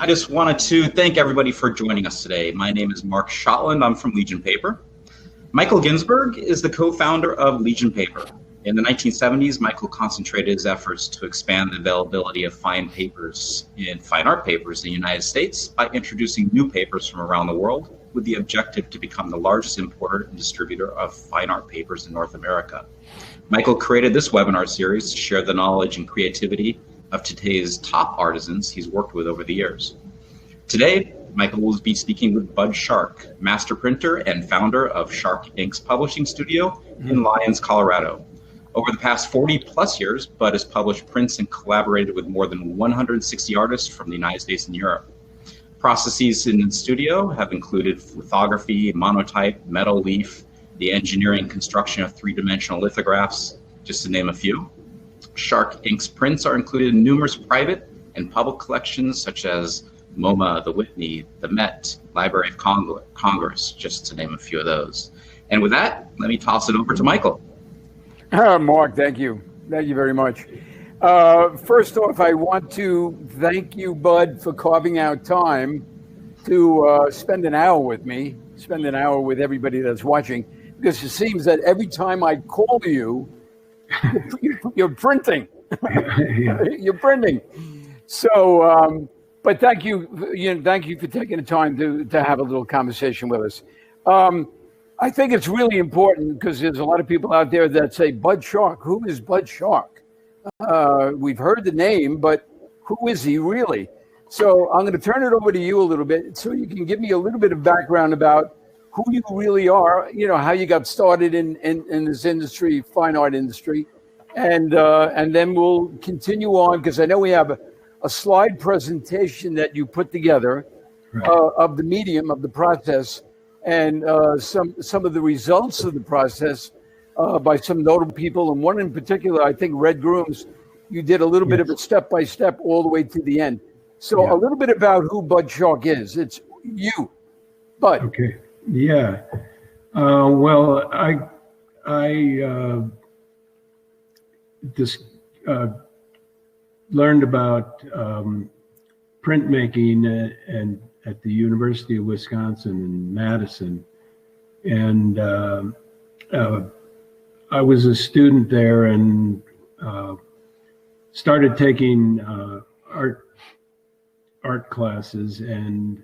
I just wanted to thank everybody for joining us today. My name is Mark Shotland. I'm from Legion Paper. Michael Ginsburg is the co-founder of Legion Paper. In the 1970s, Michael concentrated his efforts to expand the availability of fine papers in fine art papers in the United States by introducing new papers from around the world with the objective to become the largest importer and distributor of fine art papers in North America. Michael created this webinar series to share the knowledge and creativity of today's top artisans he's worked with over the years. Today, Michael will be speaking with Bud Shark, master printer and founder of Shark Inks Publishing Studio in Lyons, Colorado. Over the past 40 plus years, Bud has published prints and collaborated with more than 160 artists from the United States and Europe. Processes in the studio have included lithography, monotype, metal leaf, the engineering and construction of three-dimensional lithographs, just to name a few. Shark Inks prints are included in numerous private and public collections such as MoMA, the Whitney, the Met, Library of Congress, just to name a few of those. And with that, let me toss it over to Michael. Mark, thank you. Thank you very much. First off, I want to thank you, Bud, for carving out time to spend an hour with me, spend an hour with everybody that's watching, because it seems that every time I call you, you're printing. You're printing. So, but thank you for taking the time to have a little conversation with us. I think it's really important because there's a lot of people out there that say, Bud Shark, who is Bud Shark? We've heard the name, but who is he really? So I'm going to turn it over to you a little bit so you can give me a little bit of background about who you really are, you know, how you got started in this industry, fine art industry. And then we'll continue on because I know we have a slide presentation that you put together of the medium, of the process, and some of the results of the process by some notable people. And one in particular, I think Red Grooms, you did a little bit of a step-by-step all the way to the end. So a little bit about who Bud Shark is. It's you, Bud. Okay. Yeah. Well, I just learned about printmaking and at the University of Wisconsin in Madison, and I was a student there and started taking art classes and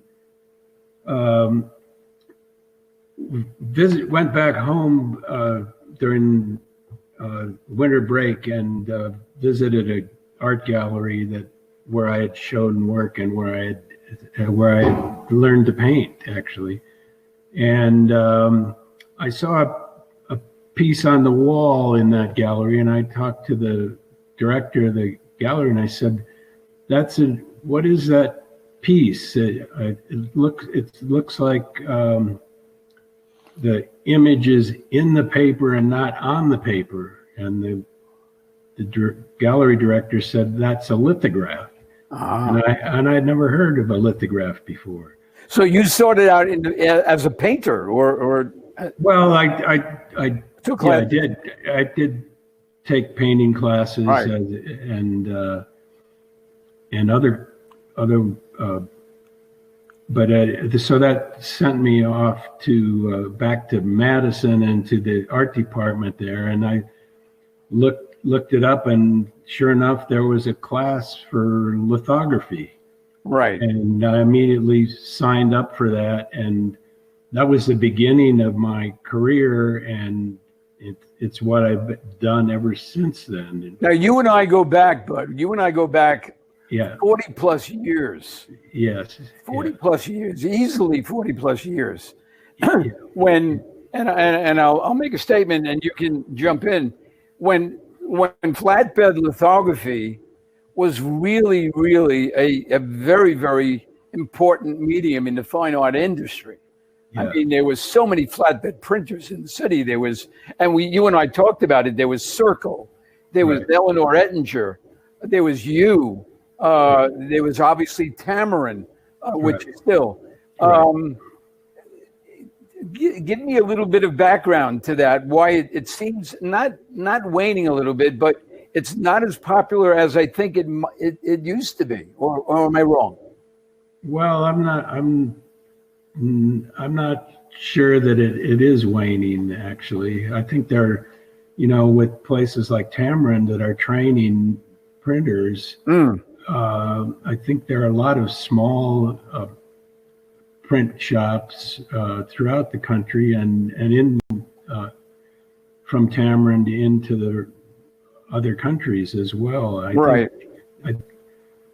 went back home during winter break and visited an art gallery where I had shown work and where I had learned to paint, actually. And I saw a piece on the wall in that gallery, and I talked to the director of the gallery, and I said, what is that piece? It looks like the image is in the paper and not on the paper. And the gallery director said, that's a lithograph. And I had never heard of a lithograph before. So you started out as a painter, or well, I did take painting classes, and other but so that sent me off to back to Madison and to the art department there, and I looked it up, and sure enough, there was a class for lithography. Right. And I immediately signed up for that, and that was the beginning of my career, and it's what I've done ever since then. Now, you and I go back, Bud. You and I go back 40 plus years. Yes. 40 plus years, easily 40 plus years. When, and I'll make a statement and you can jump in. When flatbed lithography was really, really a very, very important medium in the fine art industry. Yeah. I mean, there was so many flatbed printers in the city. There was, and you and I talked about it. There was Circle, there was Eleanor Ettinger, there was you, there was obviously Tamarin, which is still. Give me a little bit of background to that. Why it seems not waning a little bit, but it's not as popular as I think it used to be. Or am I wrong? Well, I'm not sure that it is waning, actually. I think they're, with places like Tamarind that are training printers, I think there are a lot of small print shops throughout the country and in from Tamarind into the other countries as well.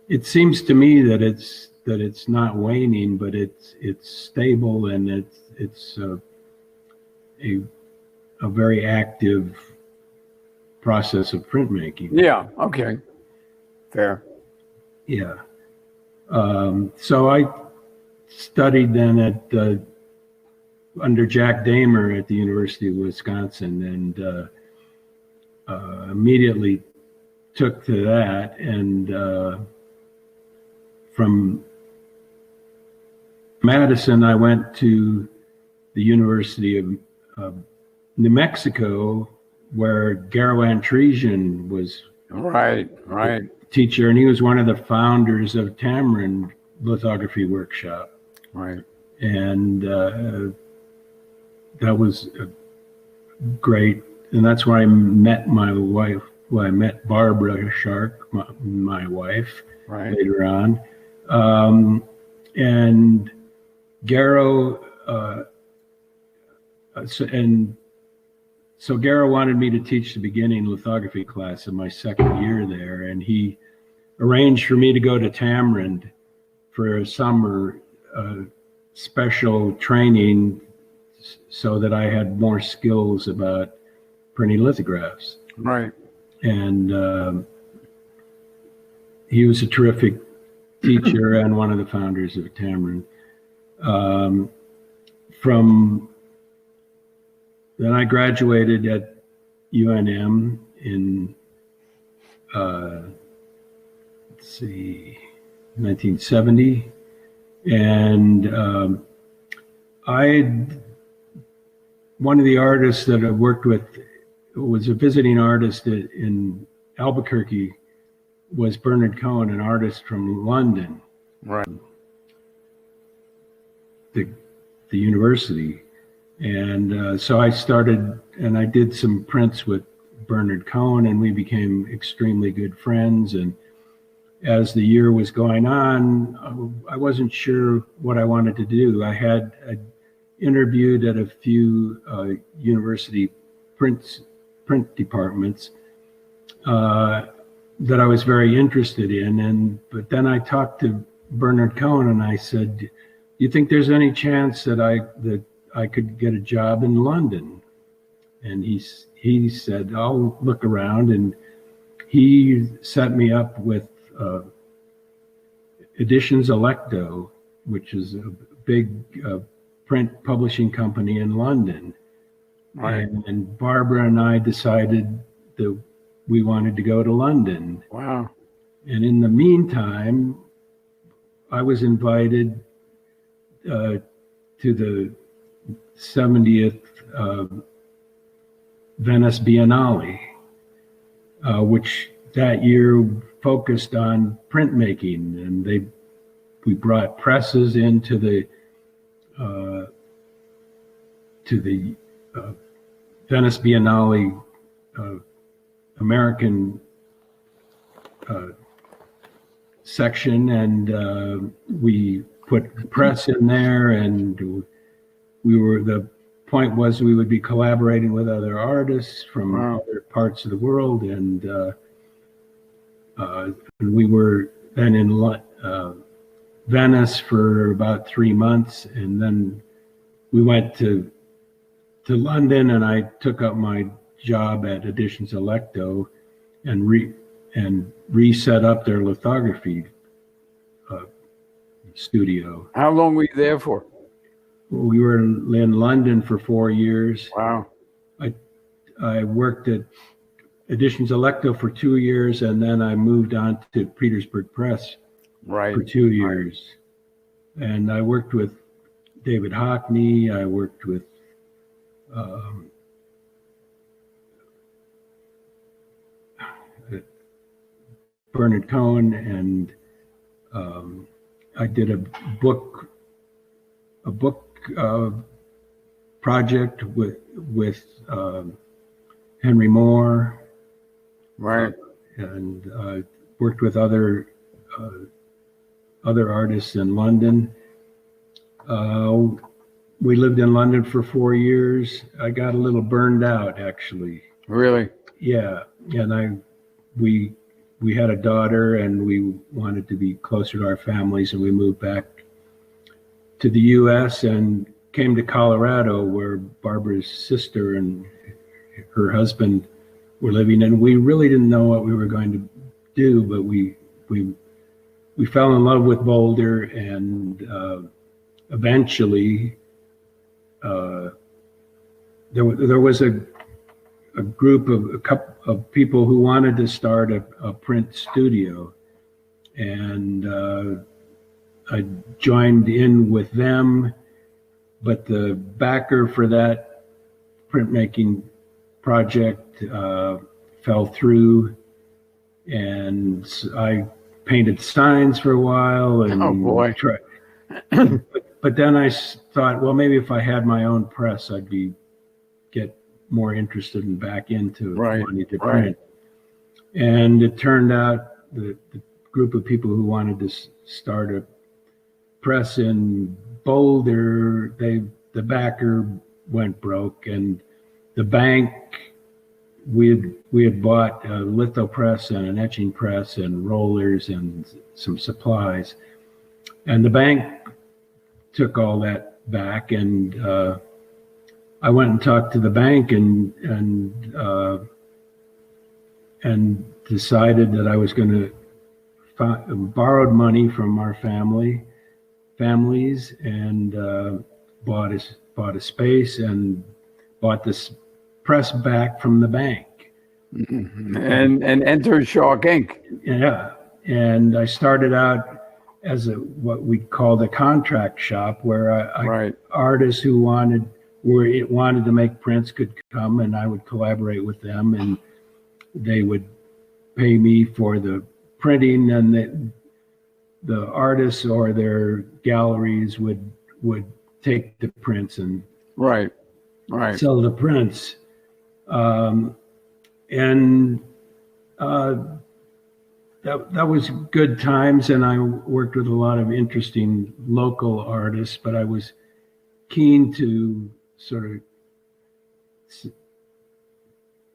It seems to me that it's not waning, but it's stable, and it's a very active process of printmaking. Yeah. Okay. Fair. Yeah. So I studied then at under Jack Damer at the University of Wisconsin, and immediately took to that, and from Madison, I went to the University of New Mexico, where Garo Antresian was Right. teacher, and he was one of the founders of Tamarind Lithography Workshop. Right. And that was great, and that's where I met my wife. Well, I met Barbara Shark, my wife, later on. And Garo, so Garo wanted me to teach the beginning lithography class in my second year there, and he arranged for me to go to Tamarind for a summer special training so that I had more skills about printing lithographs. Right. And he was a terrific teacher and one of the founders of Tamarind. From then I graduated at UNM in 1970, and one of the artists that I worked with was a visiting artist in Albuquerque, was Bernard Cohen, an artist from London. Right. The university. And so I started, and I did some prints with Bernard Cohen, and we became extremely good friends. And as the year was going on, I wasn't sure what I wanted to do. I interviewed at a few university print departments that I was very interested in, but then I talked to Bernard Cohen, and I said, "Do you think there's any chance that I could get a job in London?" And he said, "I'll look around," and he set me up with Editions Electo, which is a big print publishing company in London. Right. And Barbara and I decided that we wanted to go to London. Wow. And in the meantime, I was invited to the 70th Venice Biennale, which that year focused on printmaking, and we brought presses into the Venice Biennale American section, and we put press in there, and the point was we would be collaborating with other artists from other parts of the world, and we were then in Venice for about 3 months, and then we went to London, and I took up my job at Editions Electo and reset up their lithography studio. How long were you there for? We were in London for 4 years. Wow. I worked at Editions Electo for 2 years, and then I moved on to Petersburg Press for 2 years. Right. And I worked with David Hockney. I worked with Bernard Cohen, I did a book project with Henry Moore, Right. and worked with other artists in London. We lived in London for 4 years. I got a little burned out, actually. Really? Yeah, and we had a daughter, and we wanted to be closer to our families, and we moved back to the U.S. and came to Colorado, where Barbara's sister and her husband were living, and we really didn't know what we were going to do, but we fell in love with Boulder, and eventually there was a group of a couple of people who wanted to start a print studio, and I joined in with them, but the backer for that printmaking project fell through, and I painted signs for a while, and Oh boy. but then I thought, well, maybe if I had my own press, I'd get more interested and back into wanting to print. And it turned out the group of people who wanted to start a press in Boulder, the backer went broke, and the bank, we had bought a litho press and an etching press and rollers and some supplies, and the bank took all that back, and I went and talked to the bank and decided that I was going to borrowed money from our families, and bought a space and bought this press back from the bank. And enter Shark Inc. Yeah, and I started out as what we called a contract shop, where artists who wanted to make prints could come, and I would collaborate with them, and they would pay me for the printing, and the artists or their galleries would take the prints and sell the prints. That was good times, and I worked with a lot of interesting local artists, but I was keen to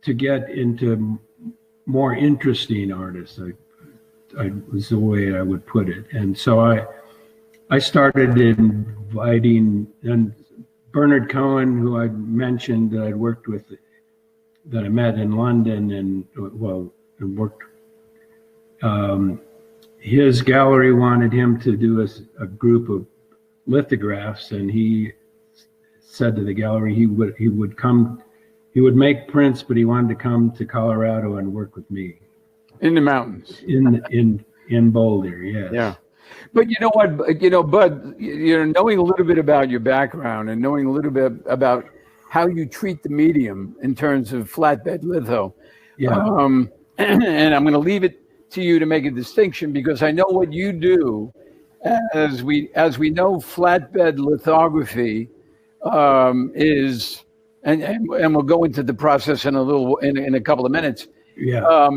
to get into more interesting artists. I was the way I would put it. And so I started inviting, and Bernard Cohen, who I mentioned that I'd worked with, that I met in London and worked. His gallery wanted him to do a group of lithographs, and he said to the gallery he would make prints, but he wanted to come to Colorado and work with me. In the mountains. In Boulder, yes. Yeah. But you know what, Bud, knowing a little bit about your background and knowing a little bit about how you treat the medium in terms of flatbed litho. Yeah. And I'm going to leave it to you to make a distinction, because I know what you do. As we know, flatbed lithography is, and we'll go into the process in a couple of minutes. Yeah.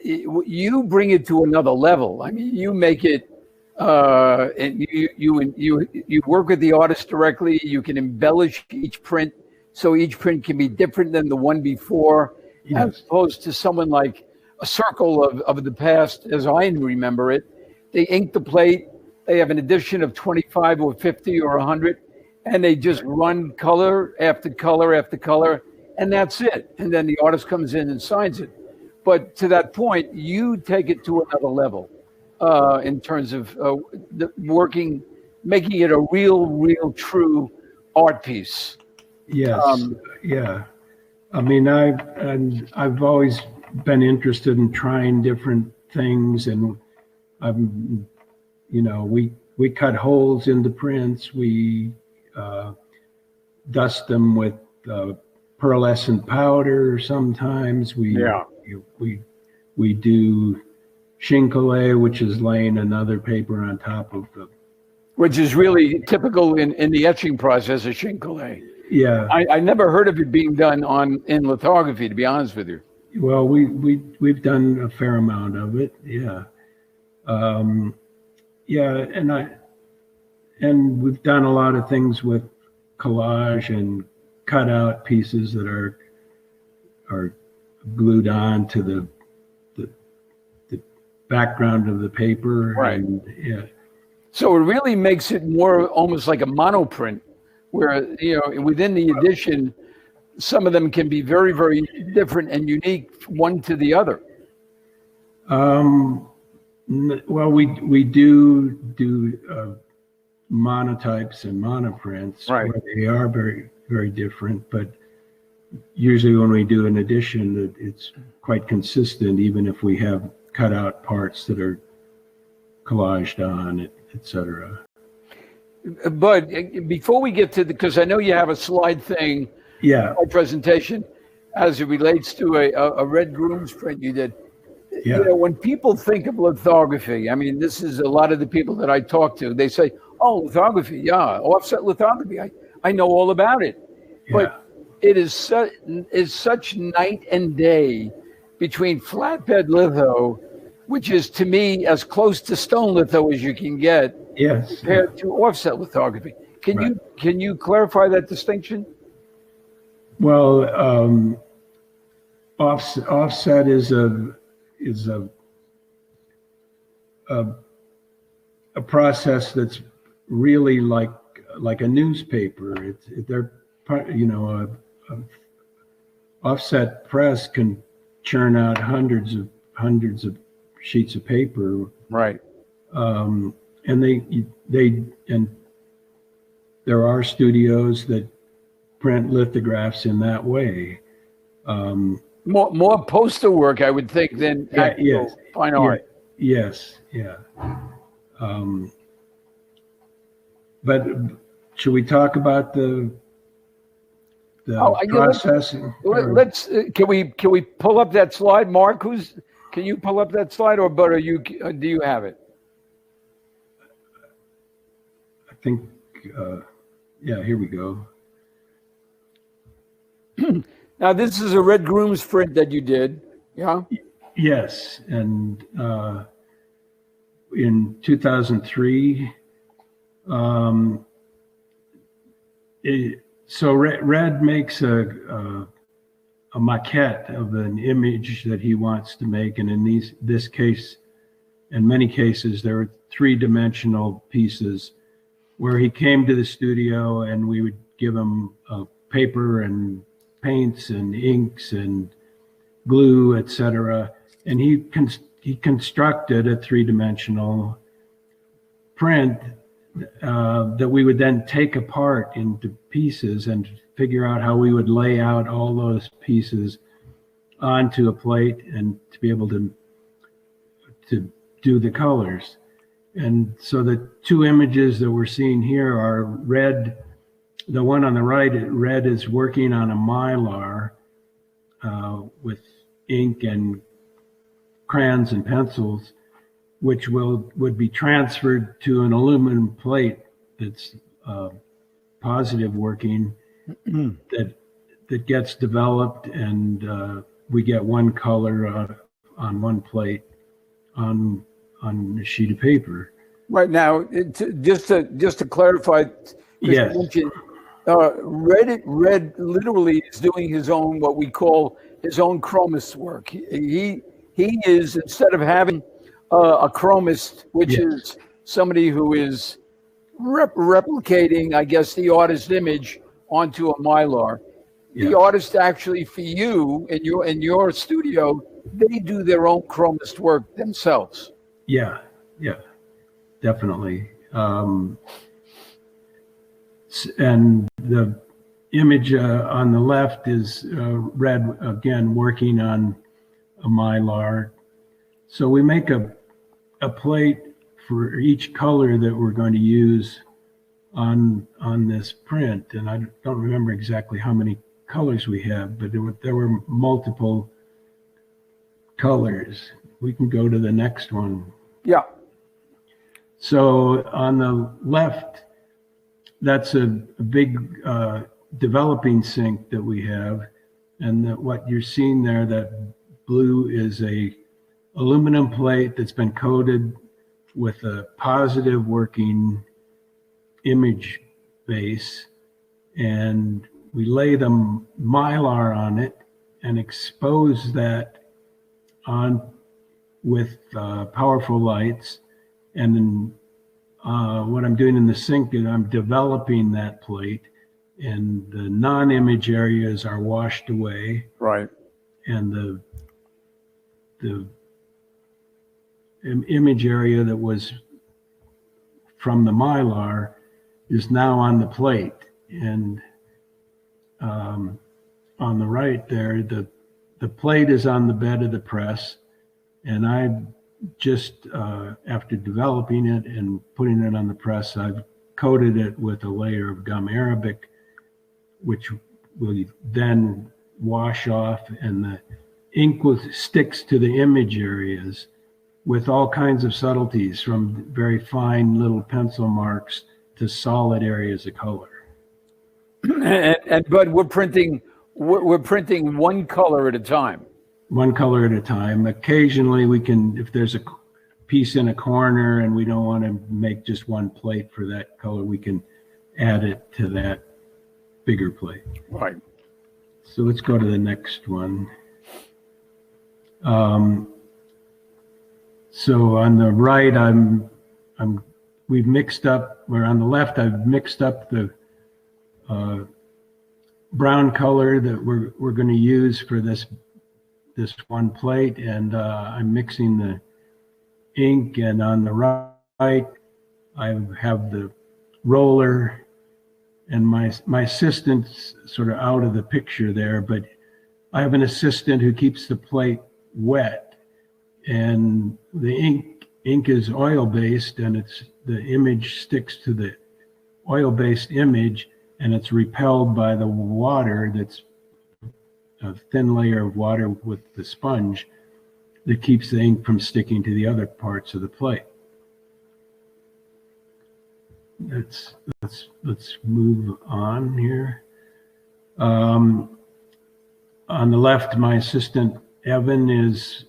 You bring it to another level. I mean, you make it, and you work with the artist directly. You can embellish each print, so each print can be different than the one before, yes. As opposed to someone like a Circle of the past, as I remember it. They ink the plate. They have an edition of 25 or 50 or 100, and they just run color after color after color, and that's it. And then the artist comes in and signs it. But to that point, you take it to another level in terms of making it a real, true art piece. Yes. Yeah. I mean, I've always been interested in trying different things, and we cut holes into prints. We dust them with pearlescent powder. Sometimes we do chine colle, which is laying another paper on top of the. Which is really typical in the etching process of chine colle. Yeah. I never heard of it being done in lithography, to be honest with you. Well, we've done a fair amount of it. Yeah. Yeah, and we've done a lot of things with collage and cut out pieces that are glued on to the background of the paper. Right. And, yeah. So it really makes it more almost like a monoprint, where, you know, within the edition, some of them can be very, very different and unique one to the other. Well, we do monotypes and monoprints, right, where they are very, very different, but usually when we do an edition, it's quite consistent, even if we have cut out parts that are collaged on, etc. But before we get to because I know you have a slide thing, yeah, a presentation as it relates to a red grooms print you did. Yeah. You know, when people think of lithography, I mean, this is a lot of the people that I talk to. They say, "Oh, lithography, yeah, offset lithography. I know all about it." Yeah. But it is such night and day between flatbed litho, which is to me as close to stone litho as you can get, yes, compared to offset lithography. Right. Can you clarify that distinction? Well, offset is a process that's really like a newspaper. They're, you know, a offset press can churn out hundreds of sheets of paper. Right. And there are studios that print lithographs in that way. More poster work, I would think, than yes, fine art. Yes, yeah. But should we talk about the processing? Let's can we pull up that slide, Mark? Can you pull up that slide, or but do you have it? I think yeah, here we go. Now, this is a red grooms print that you did, yeah? Yes, and in 2003, so Red makes a maquette of an image that he wants to make, and in this case, in many cases, there were three-dimensional pieces where he came to the studio and we would give him paper and paints and inks and glue, etc. And he constructed a three-dimensional print that we would then take apart into pieces and figure out how we would lay out all those pieces onto a plate and to be able to do the colors. And so the two images that we're seeing here are Red. The one on the right, Red is working on a mylar with ink and crayons and pencils, which would be transferred to an aluminum plate that's positive working that gets developed, and we get one color on one plate on a sheet of paper. Right now, just to clarify, yes. Red literally is doing his own, what we call his own chromist work. He is, instead of having a chromist, which yes. is somebody who is replicating, I guess, the artist's image onto a mylar. Yeah. The artist actually, for you in your studio, they do their own chromist work themselves. Yeah, definitely. And the image on the left is Red, again, working on a mylar. So we make a plate for each color that we're going to use on this print. And I don't remember exactly how many colors we have, but there were multiple colors. we can go to the next one. Yeah. So on the left, that's a big developing sink that we have. And what you're seeing there, that blue, is a aluminum plate that's been coated with a positive working image base. And we lay the mylar on it and expose that on with powerful lights. And then what I'm doing in the sink is I'm developing that plate, and the non-image areas are washed away. Right. And the image area that was from the mylar is now on the plate. And on the right there, the plate is on the bed of the press, and I just after developing it and putting it on the press, I've coated it with a layer of gum arabic, which will then wash off, and the ink sticks to the image areas with all kinds of subtleties, from very fine little pencil marks to solid areas of color. And Bud, we're printing one color at a time. One color at a time. Occasionally we can, if there's a piece in a corner and we don't want to make just one plate for that color, we can add it to that bigger plate. Right. So let's go to the next one. So on the right, we've mixed up, or on the left, I've mixed up the brown color that we're going to use for this one plate, and I'm mixing the ink. And on the right, I have the roller, and my assistant's sort of out of the picture there, but I have an assistant who keeps the plate wet, and the ink is oil-based, and the image sticks to the oil-based image, and it's repelled by the water. That's a thin layer of water with the sponge that keeps the ink from sticking to the other parts of the plate. Let's move on here. On the left, my assistant Evan is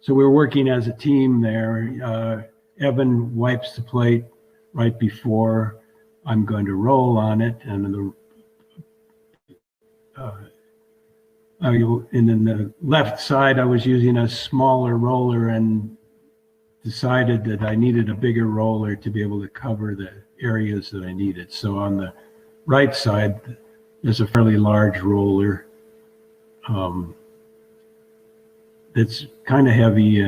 so we're working as a team there. Evan wipes the plate right before I'm going to roll on it, and then the left side, I was using a smaller roller and decided that I needed a bigger roller to be able to cover the areas that I needed. So on the right side, there's a fairly large roller. It's kind of heavy,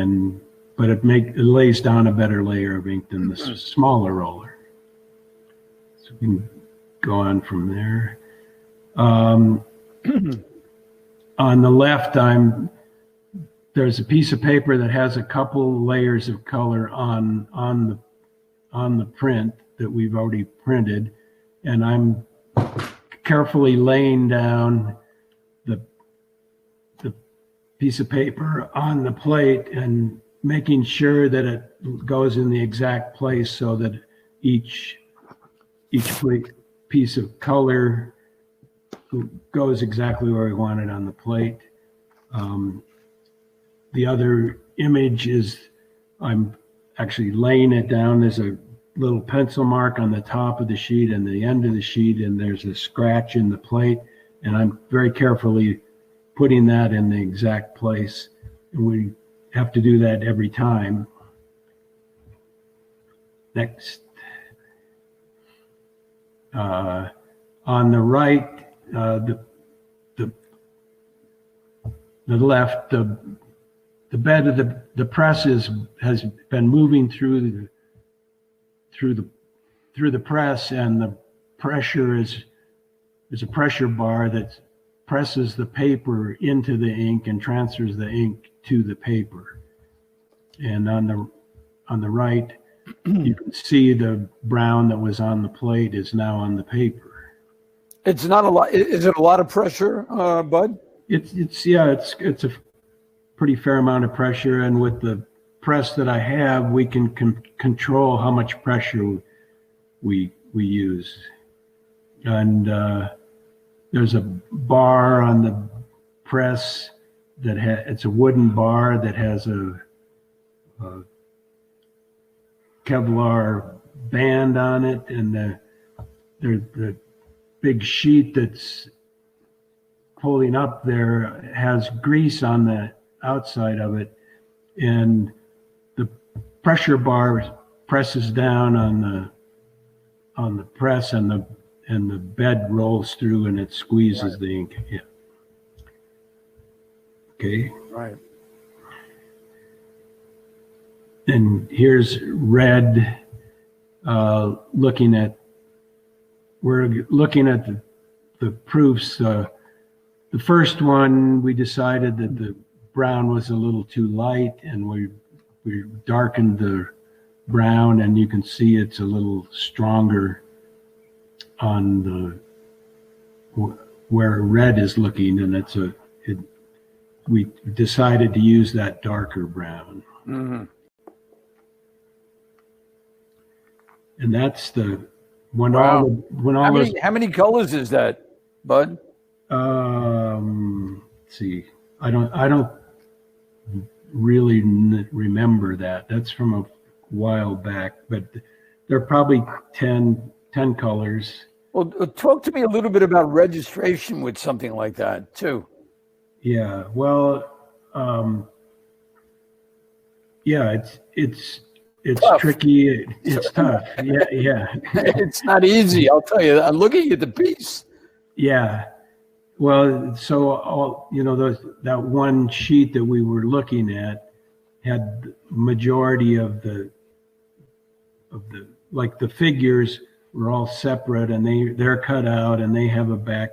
but it lays down a better layer of ink than the smaller roller. So we can go on from there. On the left, there's a piece of paper that has a couple layers of color on the print that we've already printed, and I'm carefully laying down the piece of paper on the plate and making sure that it goes in the exact place, so that each piece of color goes exactly where we want it on the plate. The other image is, I'm actually laying it down. There's a little pencil mark on the top of the sheet and the end of the sheet, and there's a scratch in the plate, and I'm very carefully putting that in the exact place. And we have to do that every time. Next. On the right, the left, the bed of the press has been moving through the press, and the pressure there's a pressure bar that presses the paper into the ink and transfers the ink to the paper. And on the right, you can see the brown that was on the plate is now on the paper. It's not a lot. Is it a lot of pressure, Bud? It's pretty fair amount of pressure, and with the press that I have, we can control how much pressure we use. And there's a bar on the press that it's a wooden bar that has a Kevlar band on it, and the big sheet that's holding up there has grease on the outside of it, and the pressure bar presses down on the press, and the bed rolls through and it squeezes the ink. Yeah. Okay. Right. And here's red. We're looking at the proofs. The first one, we decided that the brown was a little too light, and we darkened the brown, and you can see it's a little stronger on where red is looking, and we decided to use that darker brown. Mm-hmm. And that's the when Wow. all How many colors is that, Bud? let's see, I don't really remember that. That's from a while back, but there are probably 10 colors. Well, talk to me a little bit about registration with something like that too. Yeah, well, yeah, it's Tough. tricky. It's tough. Yeah. It's not easy, I'll tell you. I'm looking at the piece. Yeah. Well, so that one sheet that we were looking at had the majority of the like the figures were all separate, and they're cut out, and they have a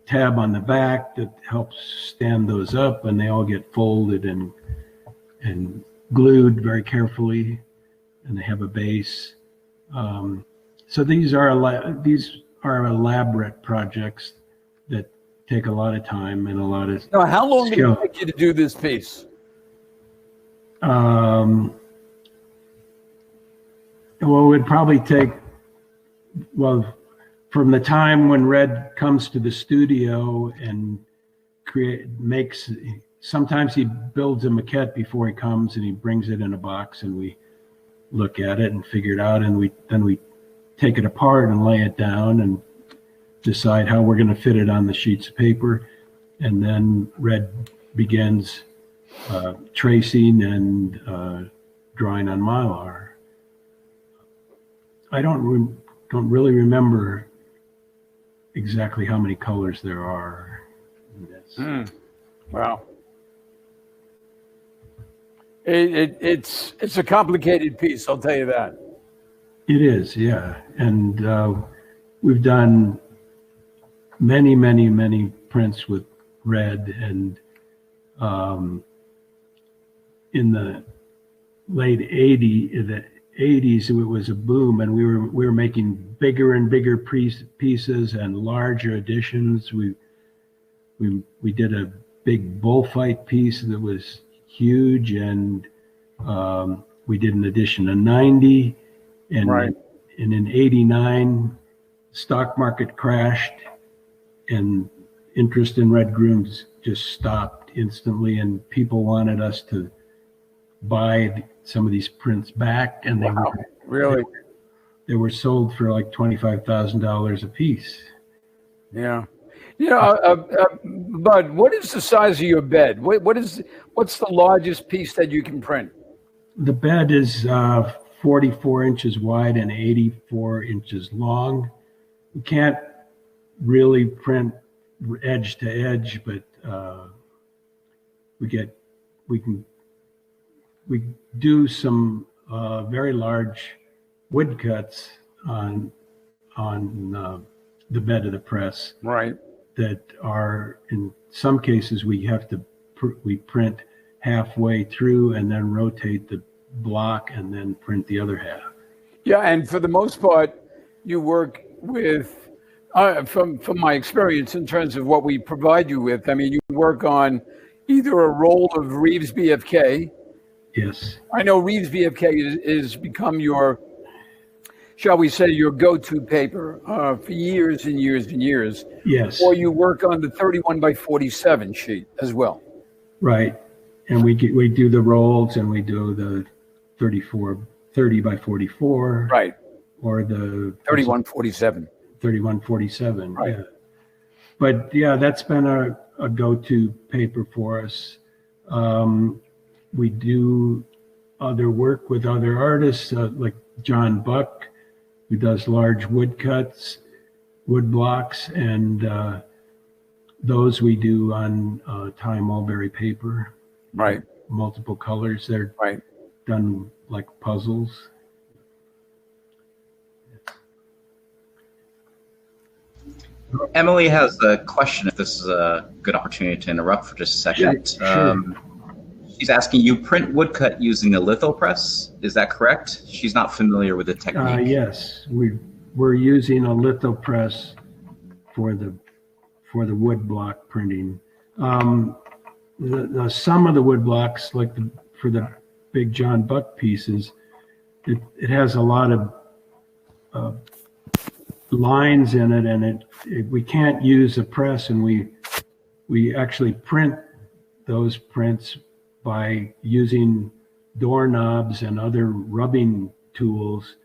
tab on the back that helps stand those up, and they all get folded and glued very carefully, and they have a base. So these are elaborate projects that take a lot of time and a lot of Now, how long did skill. it take you to do this piece? Well, it would probably take, from the time when Red comes to the studio and sometimes he builds a maquette before he comes, and he brings it in a box, and we look at it and figure it out, and then we take it apart and lay it down and decide how we're going to fit it on the sheets of paper. And then Red begins tracing and drawing on Mylar. I don't really remember exactly how many colors there are in this. Wow. It's a complicated piece, I'll tell you that. It is, yeah. And we've done many prints with Red, and in the late 80s, it was a boom, and we were making bigger and bigger pieces and larger editions. We did a big bullfight piece that was huge, and we did an edition of 90, and Right. And in 89, stock market crashed, and interest in red grooms just stopped instantly, and people wanted us to buy some of these prints back, and they were sold for like $25,000 a piece. Yeah. Bud, what is the size of your bed? What's the largest piece that you can print? The bed is 44 inches wide and 84 inches long. We can't really print edge to edge, but we do some very large woodcuts on the bed of the press. Right. That are, in some cases, we print halfway through and then rotate the block and then print the other half. Yeah, and for the most part, you work with, from my experience in terms of what we provide you with, I mean, you work on either a roll of Reeves BFK. Yes. I know Reeves BFK is become your, shall we say, your go-to paper for years and years and years. Yes. Or you work on the 31 by 47 sheet as well. Right. And we do the rolls, and we do the 30 by 44. Right. Or the 3147. 3147. Right. Yeah. But yeah, that's been a go-to paper for us. We do other work with other artists, like John Buck, who does large woodcuts, wood blocks, and those we do on Thai mulberry paper. Right. Multiple colors. They're right. Done like puzzles. Emily has a question, if this is a good opportunity to interrupt for just a second. Sure. She's asking, you print woodcut using a lithopress, is that correct? She's not familiar with the technique. Yes, we're using a lithopress for the wood block printing. Some of the wood blocks, like for the big John Buck pieces, it has a lot of lines in it, and we can't use a press, and we actually print those prints by using doorknobs and other rubbing tools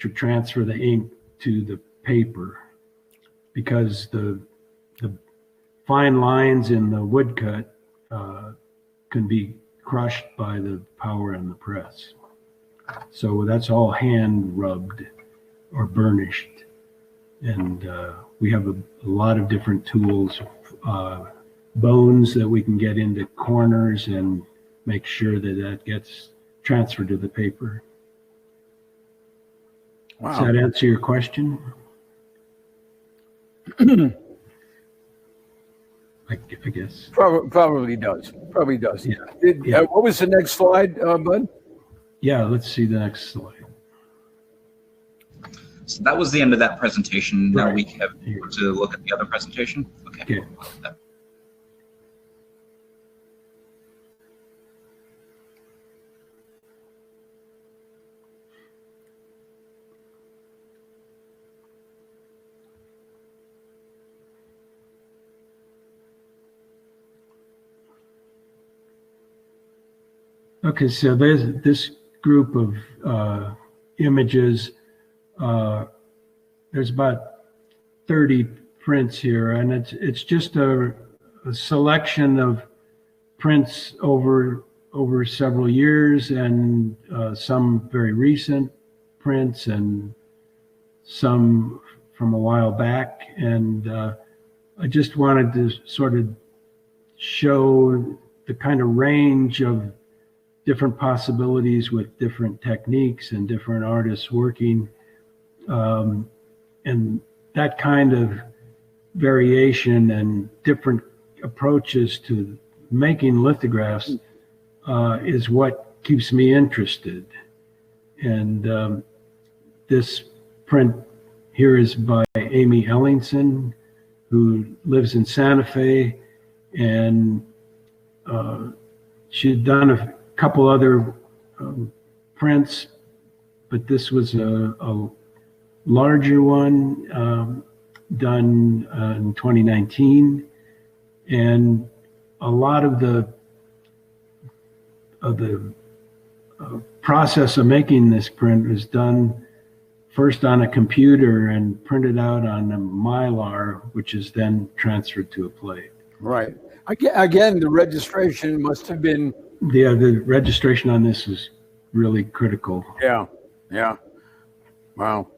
to transfer the ink to the paper, because the fine lines in the woodcut can be crushed by the power in the press. So that's all hand rubbed or burnished. And we have a lot of different tools, bones that we can get into corners and make sure that gets transferred to the paper. Wow. Does that answer your question? I guess. Probably does. Probably does. Yeah. What was the next slide, Bud? Yeah, let's see the next slide. So that was the end of that presentation. Now Right. we have to look at the other presentation. Okay. Okay, so there's this group of images. There's about 30 prints here, and it's just a selection of prints over several years, and some very recent prints, and some from a while back. And I just wanted to sort of show the kind of range of different possibilities with different techniques and different artists working. And that kind of variation and different approaches to making lithographs is what keeps me interested. And this print here is by Amy Ellingson, who lives in Santa Fe, and she'd done a couple other prints, but this was a larger one done in 2019, and a lot of the process of making this print was done first on a computer and printed out on a Mylar, which is then transferred to a plate. Right. Again, the registration must have been. Yeah, the registration on this is really critical. Yeah. Wow.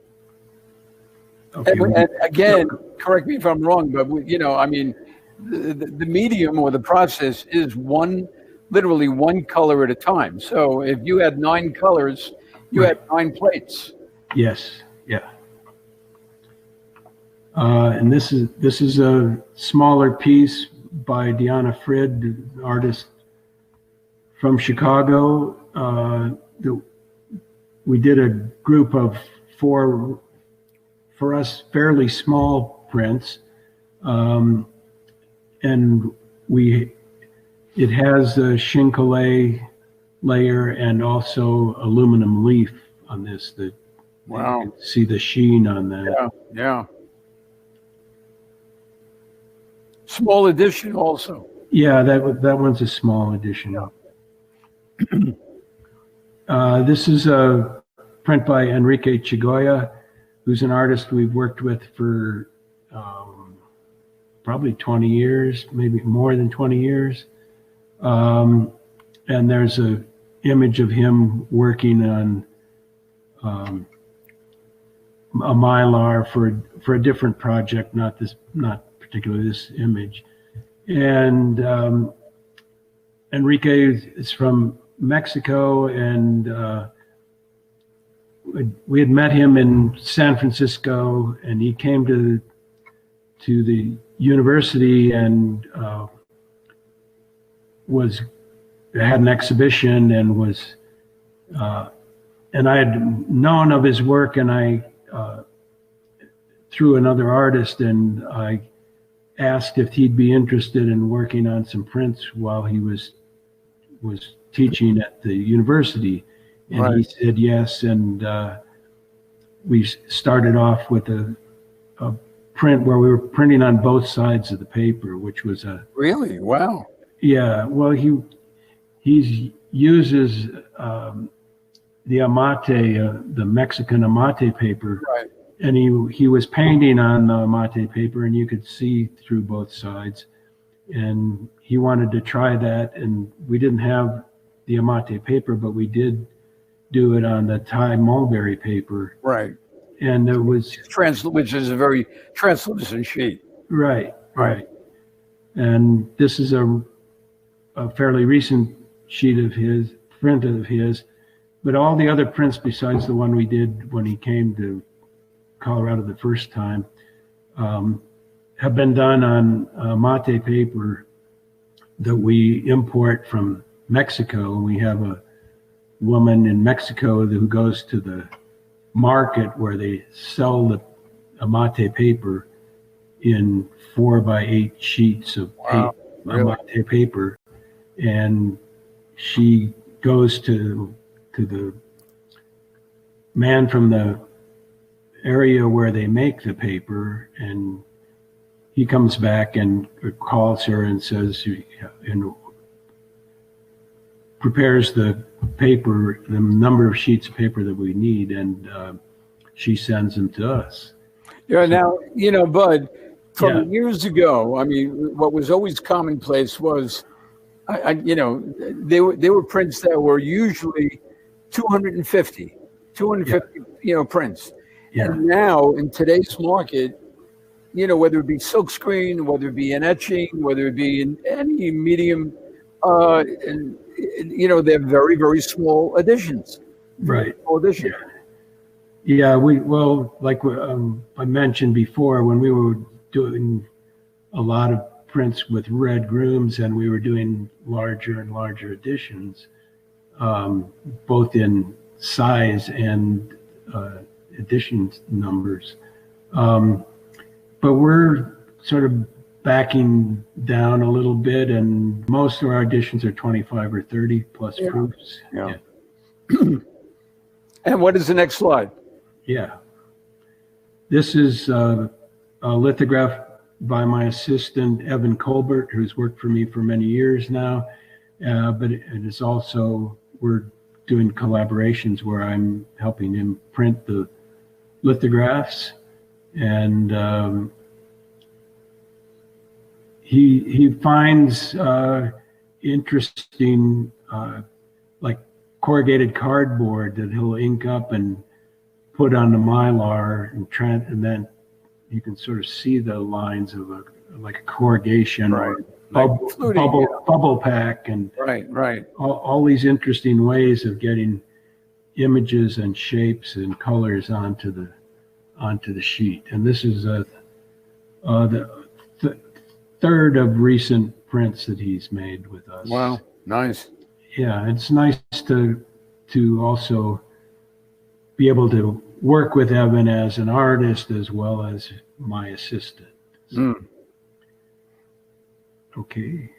Okay. And again, correct me if I'm wrong, but I mean, the medium or the process is literally one color at a time. So if you had 9 colors, you had 9 plates. Yes. Yeah. And this is a smaller piece by Deanna Frid, artist from Chicago. We did a group of 4, for us, fairly small prints. And we It has a chine colle layer and also aluminum leaf on this. Wow. You can see the sheen on that. Yeah. Small edition also. Yeah, that one's a small edition. This is a print by Enrique Chigoya, who's an artist we've worked with for probably 20 years, maybe more than 20 years. And there's a image of him working on a mylar for a different project, not particularly this image. And Enrique is from Mexico, and we had met him in San Francisco, and he came to the university and had an exhibition and and I had known of his work, and I through another artist, and I asked if he'd be interested in working on some prints while he was teaching at the university, and he said yes. And we started off with a print where we were printing on both sides of the paper, which was Really? Wow. Yeah. Well, he uses the amate, the Mexican amate paper. Right. And he was painting on the mate paper, and you could see through both sides. And he wanted to try that, and we didn't have the mate paper, but we did do it on the Thai mulberry paper. Right. And there was which is a very translucent sheet. Right. And this is a fairly recent print of his, but all the other prints besides the one we did when he came to Colorado the first time have been done on mate paper that we import from Mexico. We have a woman in Mexico who goes to the market where they sell the mate paper in 4x8 sheets of mate paper, and she goes to the man from the area where they make the paper, and he comes back and calls her and says, and prepares the paper, the number of sheets of paper that we need, and she sends them to us. Yeah. Now, Bud, from years ago, I mean, what was always commonplace was, they were prints that were usually 250 prints. Yeah. And now in today's market, whether it be silkscreen, whether it be an etching, whether it be in any medium, and they're very, very small editions. Right. Small edition. Yeah. Like I mentioned before, when we were doing a lot of prints with red grooms, and we were doing larger and larger editions, both in size and edition numbers. But we're sort of backing down a little bit, and most of our editions are 25 or 30 plus proofs. Yeah. And what is the next slide? Yeah. This is a lithograph by my assistant, Evan Colbert, who's worked for me for many years now. But it is also, we're doing collaborations where I'm helping him print the lithographs. And he finds interesting, like corrugated cardboard that he'll ink up and put on the mylar, and then you can sort of see the lines of like a corrugation, or bubble pack, and all these interesting ways of getting images and shapes and colors onto the sheet. And this is the third of recent prints that he's made with us. Wow, nice. Yeah, it's nice to also be able to work with Evan as an artist as well as my assistant. Okay.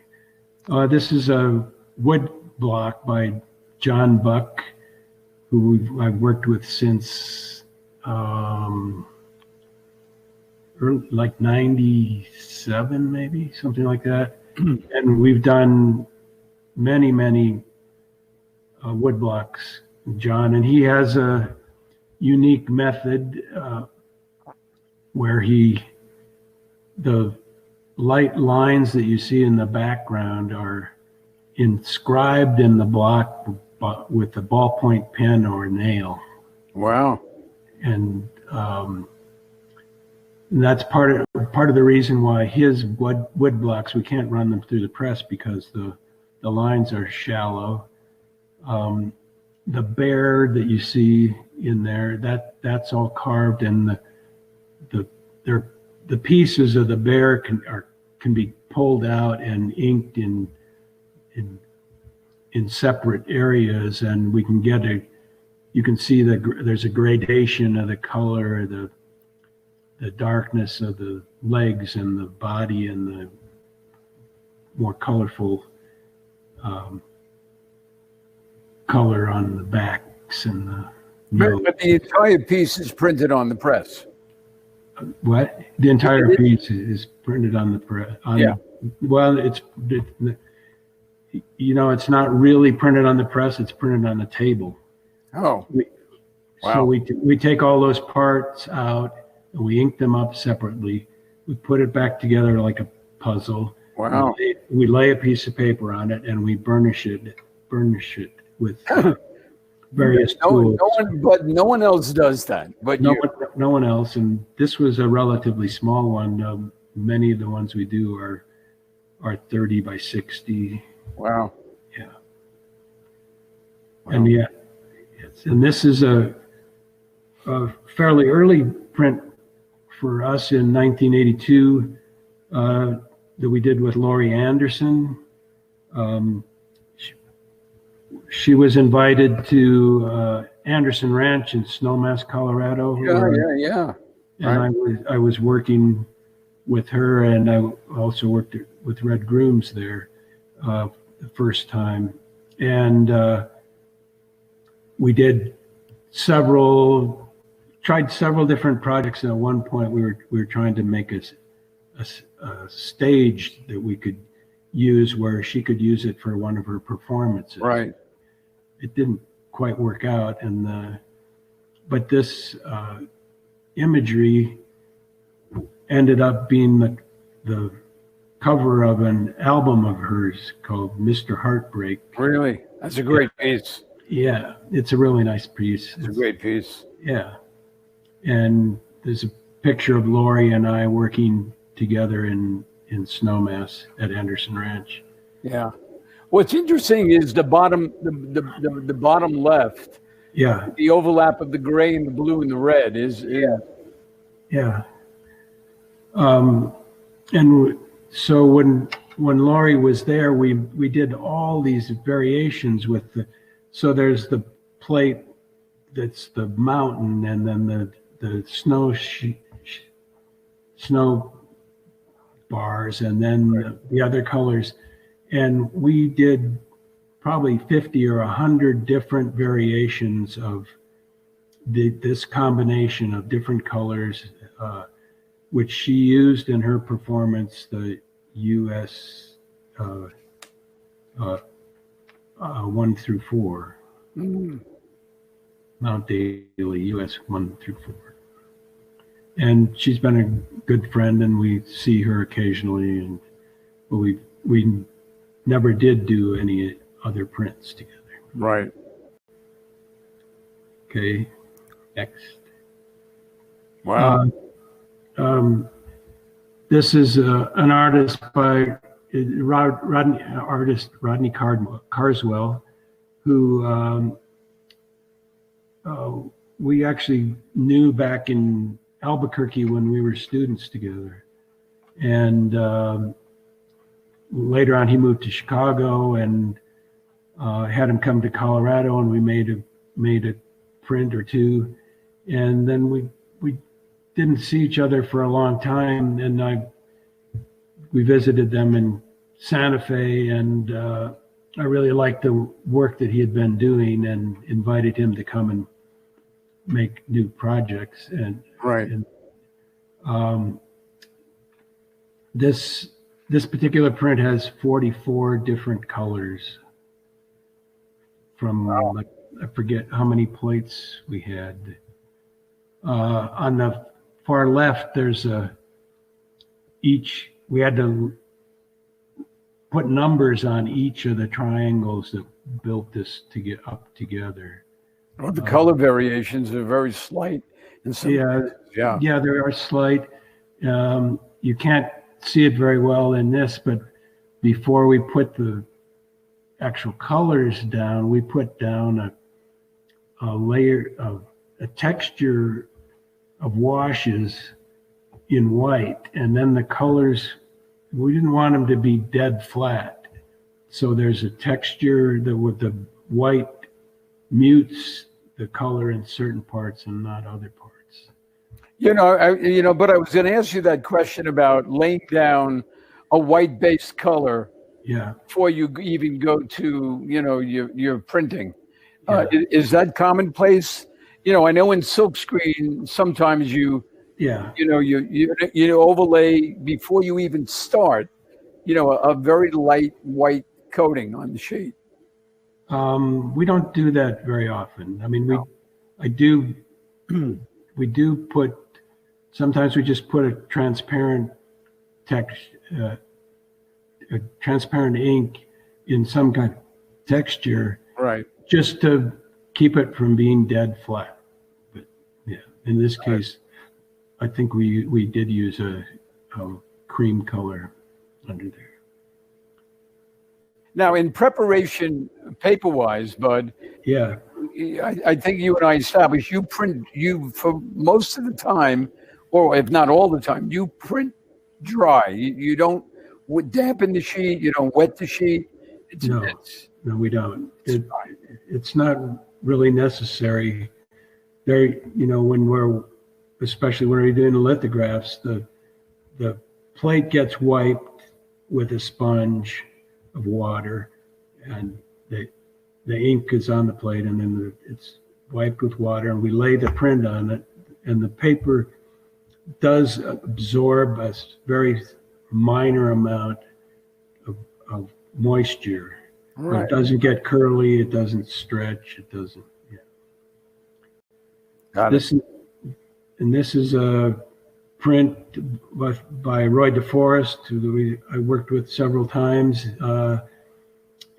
This is a wood block by John Buck, who I've worked with since like 97, maybe, something like that. And we've done many wood blocks, John, and he has a unique method where the light lines that you see in the background are inscribed in the block with a ballpoint pen or a nail. Wow. And that's part of the reason why his wood blocks, we can't run them through the press because the lines are shallow. The bear that you see in there, that's all carved, and the pieces of the bear can be pulled out and inked in separate areas, and we can get you can see there's a gradation of the color, the darkness of the legs and the body, and the more colorful color on the backs and the nose. But the entire piece is printed on the press. What? The entire piece is printed on the press. Yeah. Well, it's not really printed on the press. It's printed on the table. Oh. Wow. So we take all those parts out and we ink them up separately. We put it back together like a puzzle. Wow. We lay a piece of paper on it and we burnish it with various tools. No one else does that. But no one else. And this was a relatively small one. Many of the ones we do are 30 by 60. Wow. Yeah. Wow. And and this is a fairly early print for us in 1982 that we did with Laurie Anderson. She was invited to Anderson Ranch in Snowmass, Colorado. Yeah. And I was working with her, and I also worked with Red Grooms there the first time. And we tried several different projects. And at one point, we were trying to make a stage that we could use where she could use it for one of her performances. Right. It didn't quite work out, but this imagery ended up being the cover of an album of hers called Mr. Heartbreak. Really? That's a great piece. Yeah, it's a really nice piece. It's a great piece. Yeah. And there's a picture of Laurie and I working together in Snowmass at Anderson Ranch. Yeah. What's interesting is the bottom left. Yeah. The overlap of the gray and the blue and the red is. Yeah. And so when Laurie was there, we did all these variations with so there's the plate that's the mountain, and then the snow bars, and then the other colors. And we did probably 50 or 100 different variations of this combination of different colors, which she used in her performance, the US 1 through 4. Mount Daly, US 1 through 4. And she's been a good friend, and we see her occasionally, but we never did do any other prints together. Right. Okay, next. Wow. This is an artist by Rodney Carswell, who we actually knew back in Albuquerque when we were students together. And later on, he moved to Chicago, and had him come to Colorado, and we made a print or two. And then we didn't see each other for a long time, and we visited them in Santa Fe, and I really liked the work that he had been doing, and invited him to come and make new projects. And Right. This particular print has 44 different colors from, like, I forget how many plates we had. On the far left, there's we had to put numbers on each of the triangles that built this to get up together. Well, the color variations are very slight. In some Yeah, yeah. there are slight. You can't see it very well in this, but before we put the actual colors down, we put down a layer of a texture of washes in white, and then the colors, we didn't want them to be dead flat. So there's a texture that with the white mutes the color in certain parts and not other parts. But I was going to ask you that question about laying down a white-based color before you even go to, your printing. Is that commonplace? I know in silkscreen sometimes you overlay before you even start, a very light white coating on the sheet. We don't do that very often. I mean, we do put. Sometimes we just put a transparent a transparent ink in some kind of texture, right? Just to keep it from being dead flat. But yeah, in this case, I think we did use a cream color under there. Now, in preparation, paper-wise, Bud. Yeah. I think you and I established you for most of the time, or if not all the time, you print dry. You don't dampen the sheet. You don't wet the sheet. No, we don't. It's not really necessary. There, especially when we're doing the lithographs, the plate gets wiped with a sponge of water, and the ink is on the plate, and then it's wiped with water, and we lay the print on it, and the paper does absorb a very minor amount of moisture. Right. It doesn't get curly, it doesn't stretch, it doesn't. Yeah. Got it. This is a print by Roy DeForest, who I worked with several times,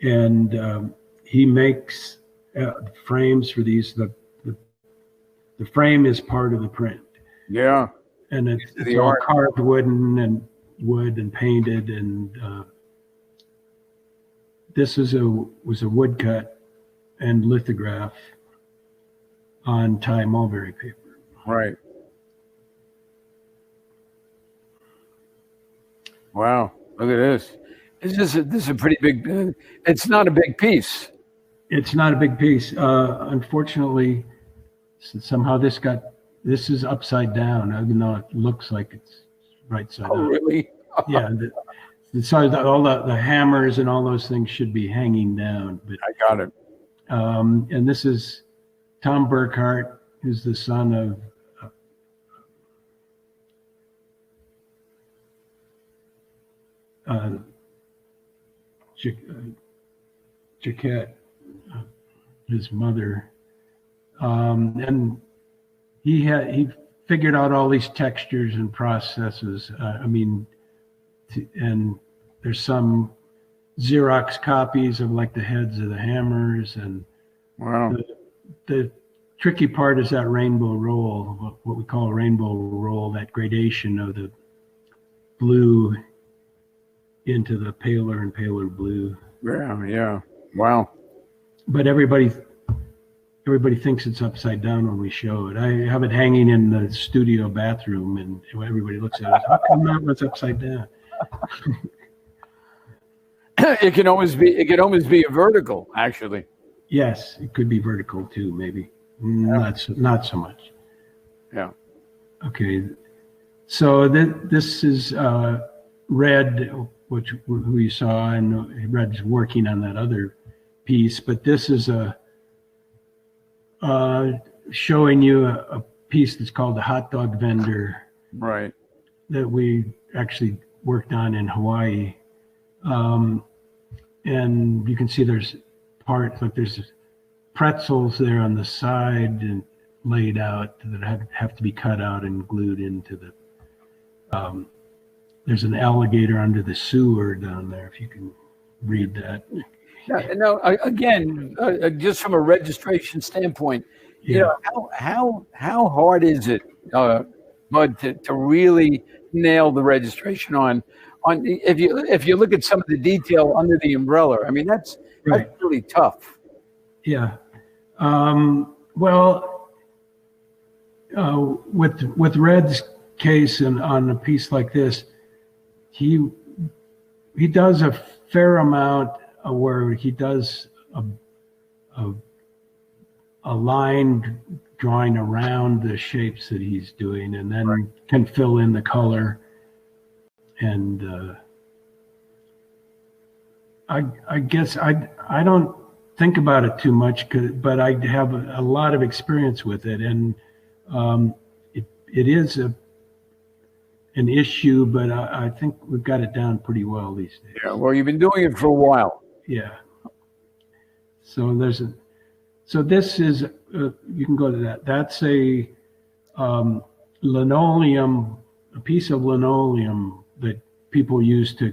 and he makes frames for these. The frame is part of the print. Yeah, and it's all carved wood and painted, and this was a woodcut and lithograph on Thai mulberry paper. Right. Wow, look at this. This is a pretty big. It's not a big piece. It's not a big piece. Unfortunately, somehow this is upside down, even though it looks like it's right side up. Oh, really? Yeah. So all the hammers and all those things should be hanging down. But I got it. And this is Tom Burkhart, who's the son of Jaquette, his mother, and he figured out all these textures and processes. And there's some Xerox copies of like the heads of the hammers, and wow. The tricky part is that rainbow roll, what we call a rainbow roll, that gradation of the blue into the paler and paler blue. Yeah. Wow. But everybody thinks it's upside down when we show it. I have it hanging in the studio bathroom, and everybody looks at it. How come that was upside down? It can almost be a vertical, actually. Yes, it could be vertical too, maybe. Not so much. Yeah. Okay. So this is red who you saw, and Red's working on that other piece. But this is showing you a piece that's called the hot dog vendor, Right. that we actually worked on in Hawaii. And you can see there's parts, like there's pretzels there on the side and laid out that have to be cut out and glued into the, there's an alligator under the sewer down there, if you can read that. Now, again, just from a registration standpoint, you know, how hard is it, Bud, to really nail the registration on if you look at some of the detail under the umbrella? I mean, that's really tough. Yeah. Well, with Red's case and on a piece like this, he does a fair amount where he does a line drawing around the shapes that he's doing, and then can fill in the color. And I guess I don't think about it too much, but I have a lot of experience with it, and it is an issue, but I think we've got it down pretty well these days. Yeah, well, you've been doing it for a while. Yeah. So this is you can go to that. That's a linoleum, a piece of linoleum that people use to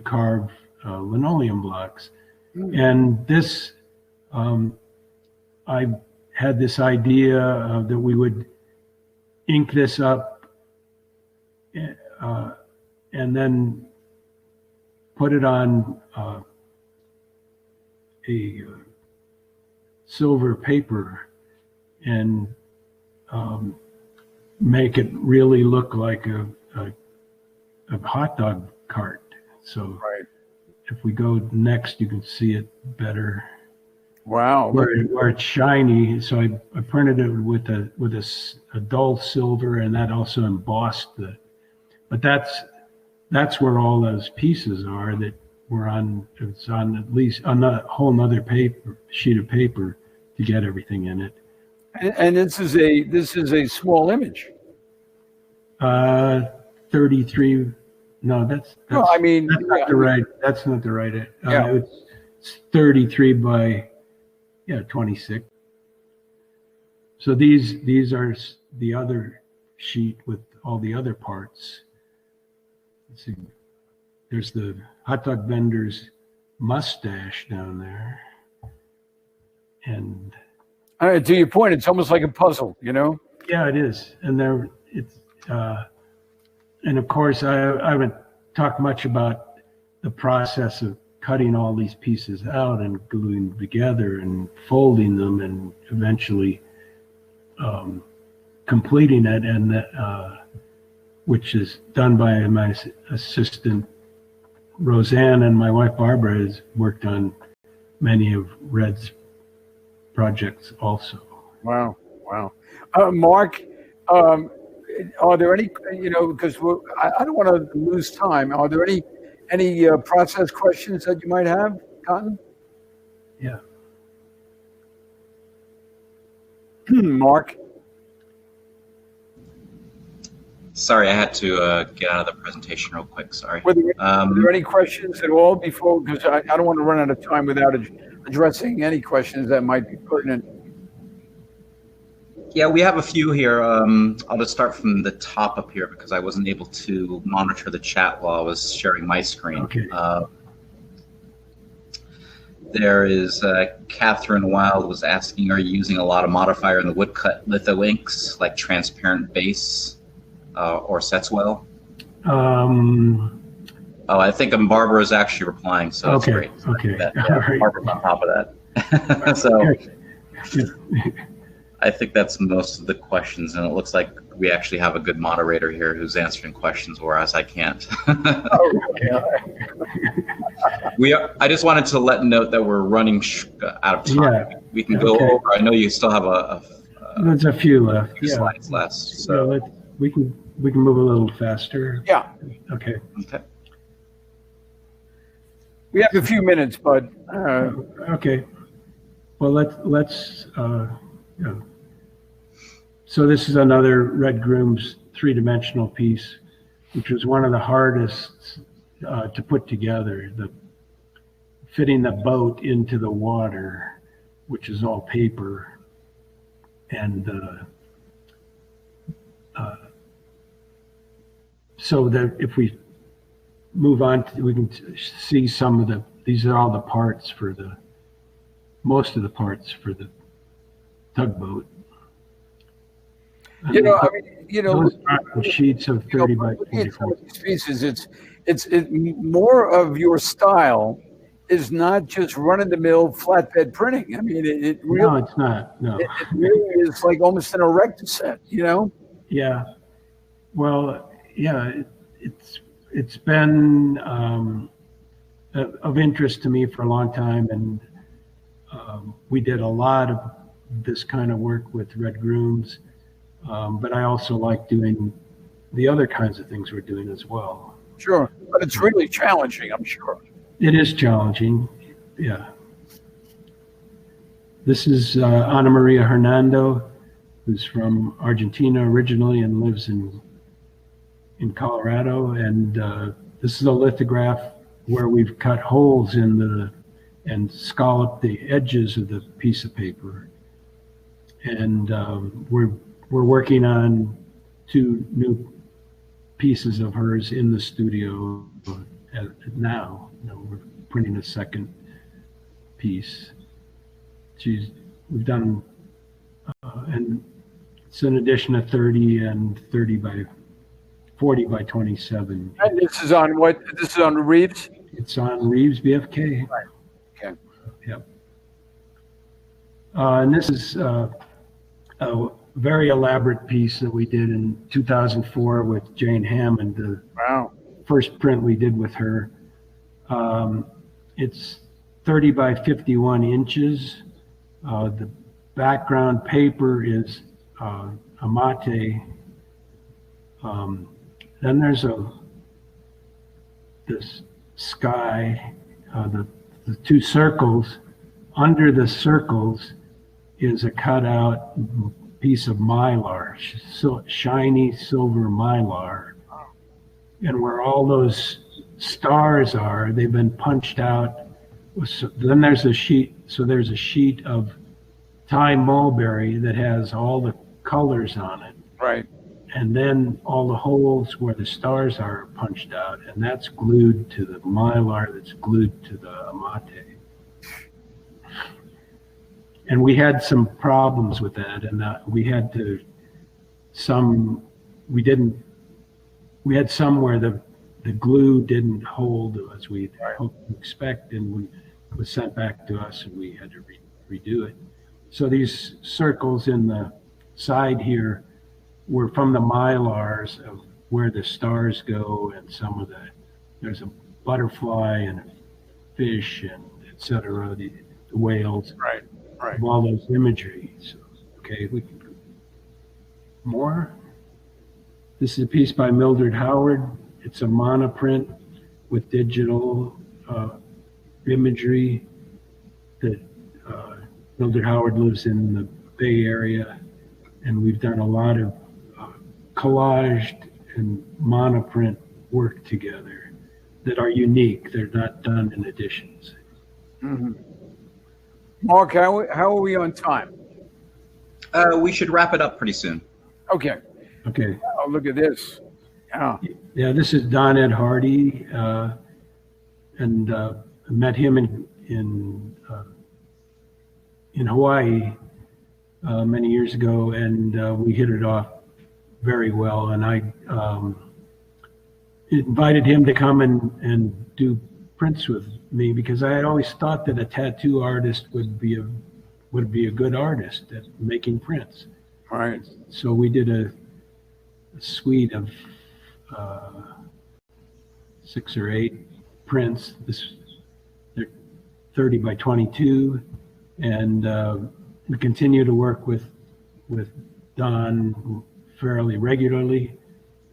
carve linoleum blocks. And this, I had this idea that we would ink this up and then put it on a silver paper and make it really look like a hot dog cart. So if we go next, you can see it better. Wow. Where it's shiny. So I printed it with a dull silver, and that also embossed but that's where all those pieces are that were on. It's on at least on a whole nother sheet of paper to get everything in it. And this is a small image. 33. No, that's well, I mean, that's not the right. That's not the right. It's 33 by 26. So these are the other sheet with all the other parts. Let's see. There's the hot dog vendor's mustache down there, and to your point, it's almost like a puzzle, you know. Yeah, it is, and and of course, I haven't talked much about the process of cutting all these pieces out and gluing them together and folding them and eventually completing it, and which is done by my assistant Roseanne, and my wife Barbara has worked on many of Red's projects also. Wow. Mark, are there any, because I don't want to lose time, are there any process questions that you might have, Cotton? Yeah. Mark? Sorry, I had to get out of the presentation real quick. Sorry. Were there any questions at all before? Because I don't want to run out of time without addressing any questions that might be pertinent. Yeah, we have a few here. I'll just start from the top up here because I wasn't able to monitor the chat while I was sharing my screen. Okay. There is Catherine Wild was asking, are you using a lot of modifier in the woodcut litho inks, like transparent base or Carswell? Oh, I think Barbara is actually replying, so that's great. Okay. Right. Barbara's on top of that. So I think that's most of the questions, and it looks like we actually have a good moderator here who's answering questions, whereas I can't. I just wanted to note that we're running out of time. Yeah. We can go over. I know you still have there's a few left. Few slides left. So we can move a little faster. Yeah. Okay. We have a few minutes, Bud. Okay. Well, let's yeah. So this is another Red Groom's three-dimensional piece, which was one of the hardest to put together. Fitting the boat into the water, which is all paper, and so that if we move on, we can see some of these are all the parts for most of the parts for the tugboat. You know, I mean, you know, those are sheets of 30 by 24. These pieces, it's more of your style is not just run-of-the-mill flatbed printing. I mean, it really, No, it's not. No. it really is like almost an erect set, you know? Yeah. Well, yeah, it's been of interest to me for a long time, and we did a lot of this kind of work with Red Grooms, but I also like doing the other kinds of things we're doing as well. Sure, but it's really challenging, I'm sure. It is challenging, yeah. This is Ana Maria Hernando, who's from Argentina originally and lives in Colorado, and this is a lithograph where we've cut holes in and scalloped the edges of the piece of paper. And we're working on 2 new pieces of hers in the studio now. We're printing a second piece. We've done, and it's an edition of 30 and 30 by 40 by 27. And this is on what? This is on Reeves? It's on Reeves BFK. Right. Okay. Yep. And this is a very elaborate piece that we did in 2004 with Jane Hammond, the Wow. first print we did with her. It's 30 by 51 inches. The background paper is amate. Then there's this sky, the 2 circles. Under the circles is a cutout piece of mylar, shiny silver mylar. And where all those stars are, they've been punched out. Then there's a sheet, so there's a sheet of Thai mulberry that has all the colors on it. Right. And then all the holes where the stars are punched out, and that's glued to the mylar that's glued to the amate. And we had some problems with that, and we had some where the glue didn't hold as we hoped to expect, and it was sent back to us, and we had to redo it. So these circles in the side here were from the mylars of where the stars go, and there's a butterfly and a fish and et cetera, the whales. Right. Of all those imagery. So, okay, we can go more. This is a piece by Mildred Howard. It's a monoprint with digital imagery. That Mildred Howard lives in the Bay Area, and we've done a lot of collaged and monoprint work together that are unique. They're not done in editions. Mm-hmm. Mark, how are we on time? We should wrap it up pretty soon. Okay. Okay. Oh, look at this. Yeah. Yeah, this is Don Ed Hardy, and I met him in Hawaii many years ago, and we hit it off very well. And I invited him to come and do prints with me, because I had always thought that a tattoo artist would be a good artist at making prints. All right. So we did a suite of 6 or 8 prints. They're 30 by 22, and we continue to work with Don fairly regularly,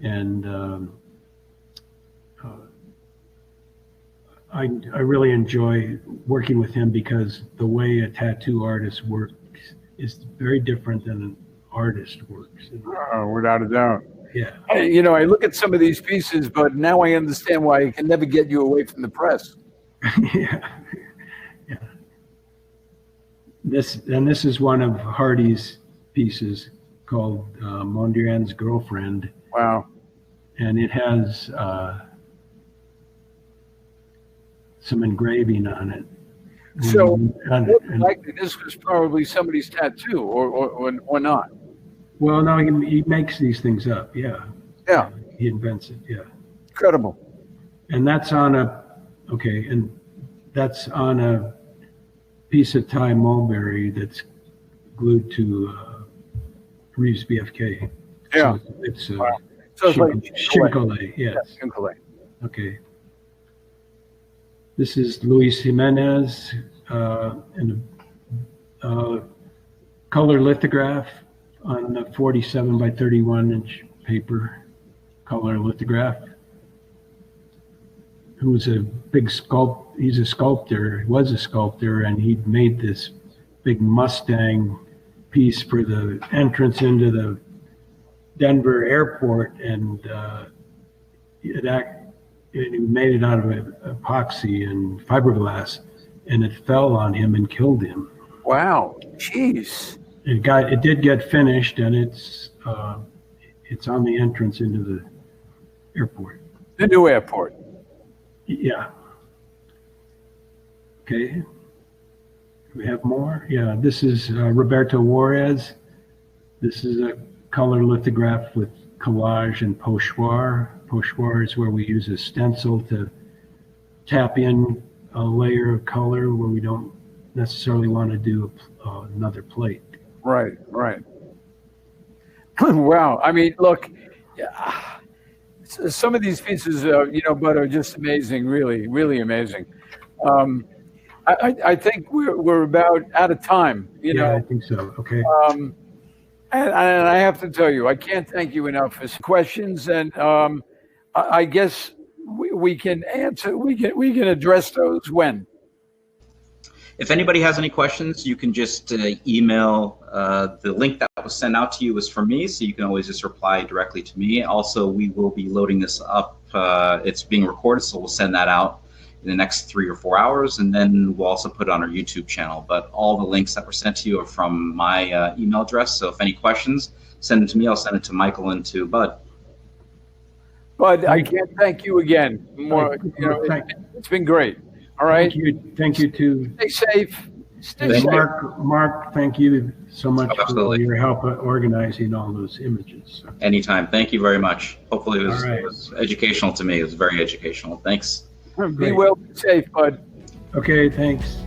and I really enjoy working with him because the way a tattoo artist works is very different than an artist works. Without a doubt. Yeah. Hey, I look at some of these pieces, but now I understand why it can never get you away from the press. Yeah. Yeah. This is one of Hardy's pieces called Mondrian's Girlfriend. Wow. And it has some engraving on it. So, likely this was probably somebody's tattoo, or not. Well, no, he makes these things up. Yeah. Yeah. He invents it. Yeah. Incredible. And that's on a piece of Thai mulberry that's glued to Reeves BFK. Yeah. So it's wow. So it's like chine, yes. Yeah, chine. Okay. This is Luis Jimenez in a color lithograph on a 47 by 31 inch paper, color lithograph. Who's a big he's a sculptor, he was a sculptor, and he made this big Mustang piece for the entrance into the Denver airport, and he made it out of epoxy and fiberglass, and it fell on him and killed him. Wow, jeez. It did get finished, and it's on the entrance into the airport. The new airport. Yeah. Okay. We have more? Yeah, this is Roberto Juarez. This is a color lithograph with collage and pochoir. Pochoir is where we use a stencil to tap in a layer of color where we don't necessarily want to do another plate. Right, right. Wow. I mean, look, some of these pieces, Bud, are just amazing, really, really amazing. I think we're about out of time. I think so. Okay. And I have to tell you, I can't thank you enough for questions, and I guess we can answer. We can address those when. If anybody has any questions, you can just email. The link that was sent out to you was for me, so you can always just reply directly to me. Also, we will be loading this up. It's being recorded, so we'll send that out in the next 3 or 4 hours, and then we'll also put it on our YouTube channel. But all the links that were sent to you are from my email address, so if any questions, send them to me. I'll send it to Michael and to Bud. Bud, I can't thank you again. It's been great. All right. Thank you too. Stay safe. Stay safe. Mark, thank you so much Absolutely. for your help organizing all those images. Anytime. Thank you very much. Hopefully it was educational to me. It was very educational. Thanks. Be well, be safe, Bud. Okay, thanks.